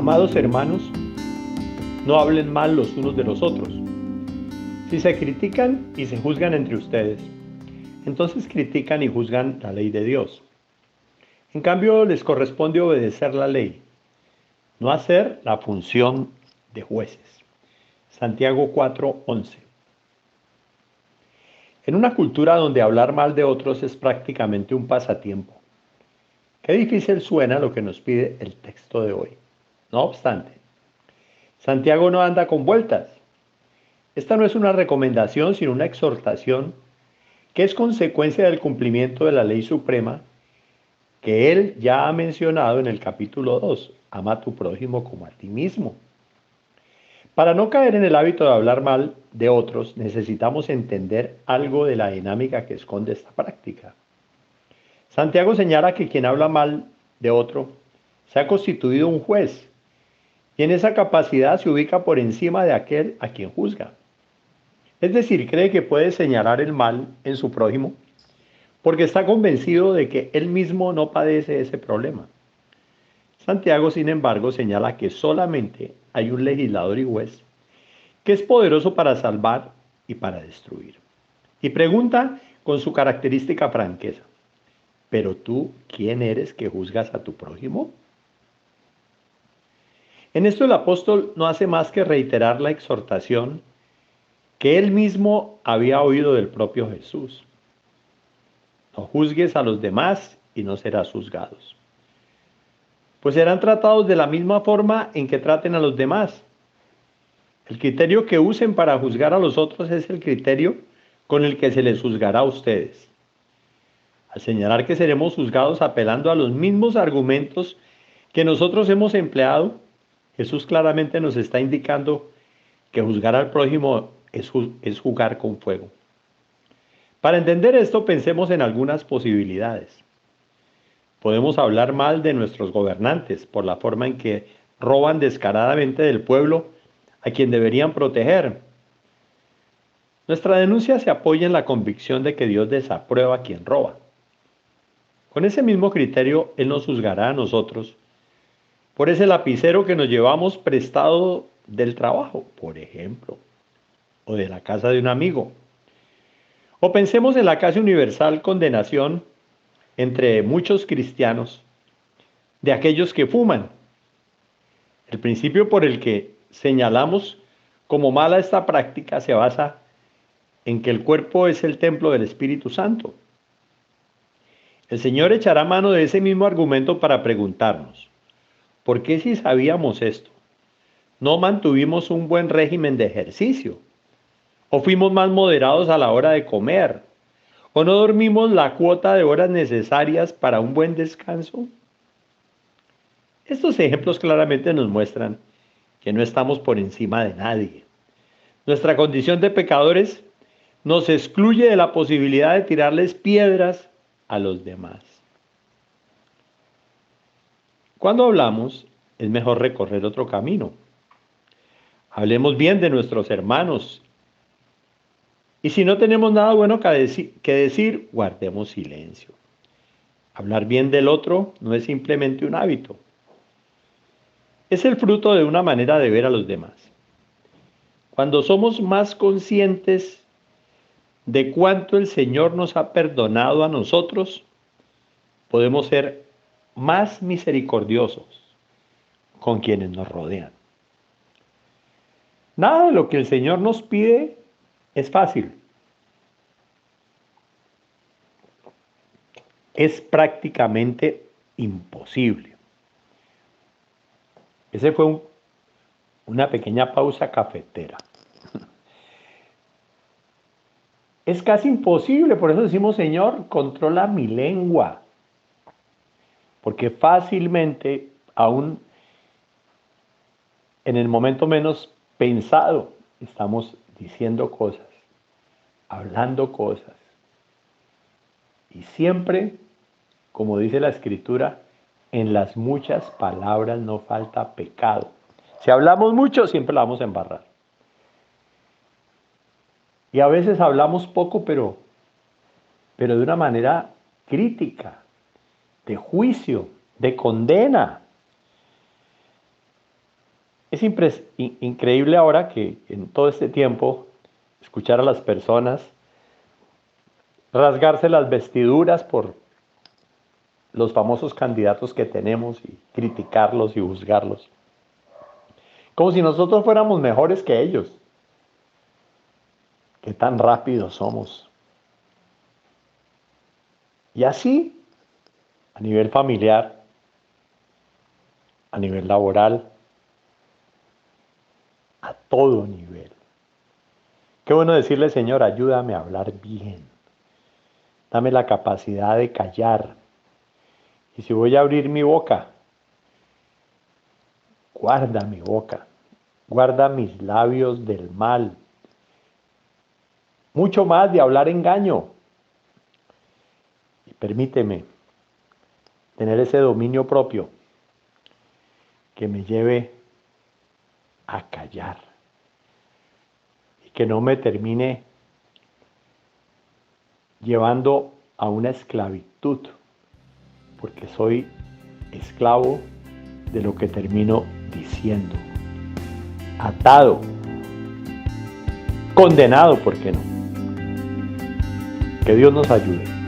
Amados hermanos, no hablen mal los unos de los otros. Si se critican y se juzgan entre ustedes, entonces critican y juzgan la ley de Dios. En cambio, les corresponde obedecer la ley, no hacer la función de jueces. Santiago 4:11. En una cultura donde hablar mal de otros es prácticamente un pasatiempo, qué difícil suena lo que nos pide el texto de hoy. No obstante, Santiago no anda con vueltas. Esta no es una recomendación, sino una exhortación que es consecuencia del cumplimiento de la ley suprema que él ya ha mencionado en el capítulo 2. Ama a tu prójimo como a ti mismo. Para no caer en el hábito de hablar mal de otros, necesitamos entender algo de la dinámica que esconde esta práctica. Santiago señala que quien habla mal de otro se ha constituido un juez y en esa capacidad se ubica por encima de aquel a quien juzga. Es decir, cree que puede señalar el mal en su prójimo porque está convencido de que él mismo no padece ese problema. Santiago, sin embargo, señala que solamente hay un legislador y juez que es poderoso para salvar y para destruir. Y pregunta con su característica franqueza: ¿pero tú quién eres que juzgas a tu prójimo? En esto el apóstol no hace más que reiterar la exhortación que él mismo había oído del propio Jesús. No juzgues a los demás y no serás juzgados, pues serán tratados de la misma forma en que traten a los demás. El criterio que usen para juzgar a los otros es el criterio con el que se les juzgará a ustedes. Al señalar que seremos juzgados apelando a los mismos argumentos que nosotros hemos empleado, Jesús claramente nos está indicando que juzgar al prójimo es jugar con fuego. Para entender esto, pensemos en algunas posibilidades. Podemos hablar mal de nuestros gobernantes por la forma en que roban descaradamente del pueblo a quien deberían proteger. Nuestra denuncia se apoya en la convicción de que Dios desaprueba a quien roba. Con ese mismo criterio, Él nos juzgará a nosotros por ese lapicero que nos llevamos prestado del trabajo, por ejemplo, o de la casa de un amigo. O pensemos en la casi universal condenación entre muchos cristianos de aquellos que fuman. El principio por el que señalamos como mala esta práctica se basa en que el cuerpo es el templo del Espíritu Santo. El Señor echará mano de ese mismo argumento para preguntarnos: ¿por qué, si sabíamos esto, no mantuvimos un buen régimen de ejercicio? ¿O fuimos más moderados a la hora de comer? ¿O no dormimos la cuota de horas necesarias para un buen descanso? Estos ejemplos claramente nos muestran que no estamos por encima de nadie. Nuestra condición de pecadores nos excluye de la posibilidad de tirarles piedras a los demás. Cuando hablamos, es mejor recorrer otro camino. Hablemos bien de nuestros hermanos. Y si no tenemos nada bueno que decir, guardemos silencio. Hablar bien del otro no es simplemente un hábito. Es el fruto de una manera de ver a los demás. Cuando somos más conscientes de cuánto el Señor nos ha perdonado a nosotros, podemos ser más misericordiosos con quienes nos rodean. Nada de lo que el Señor nos pide es fácil. Es prácticamente imposible. Ese fue una pequeña pausa cafetera. Es casi imposible, por eso decimos: Señor, controla mi lengua. Porque fácilmente, aún en el momento menos pensado, estamos diciendo cosas, hablando cosas. Y siempre, como dice la Escritura, en las muchas palabras no falta pecado. Si hablamos mucho, siempre la vamos a embarrar. Y a veces hablamos poco, pero de una manera crítica, de juicio, de condena. Es increíble ahora que en todo este tiempo escuchar a las personas rasgarse las vestiduras por los famosos candidatos que tenemos y criticarlos y juzgarlos. Como si nosotros fuéramos mejores que ellos. Qué tan rápidos somos. Y así, a nivel familiar, a nivel laboral, a todo nivel. Qué bueno decirle, Señor, ayúdame a hablar bien. Dame la capacidad de callar. Y si voy a abrir mi boca, guarda mi boca. Guarda mis labios del mal. Mucho más de hablar engaño. Y permíteme tener ese dominio propio que me lleve a callar y que no me termine llevando a una esclavitud, porque soy esclavo de lo que termino diciendo, atado, condenado, ¿por qué no? Que Dios nos ayude.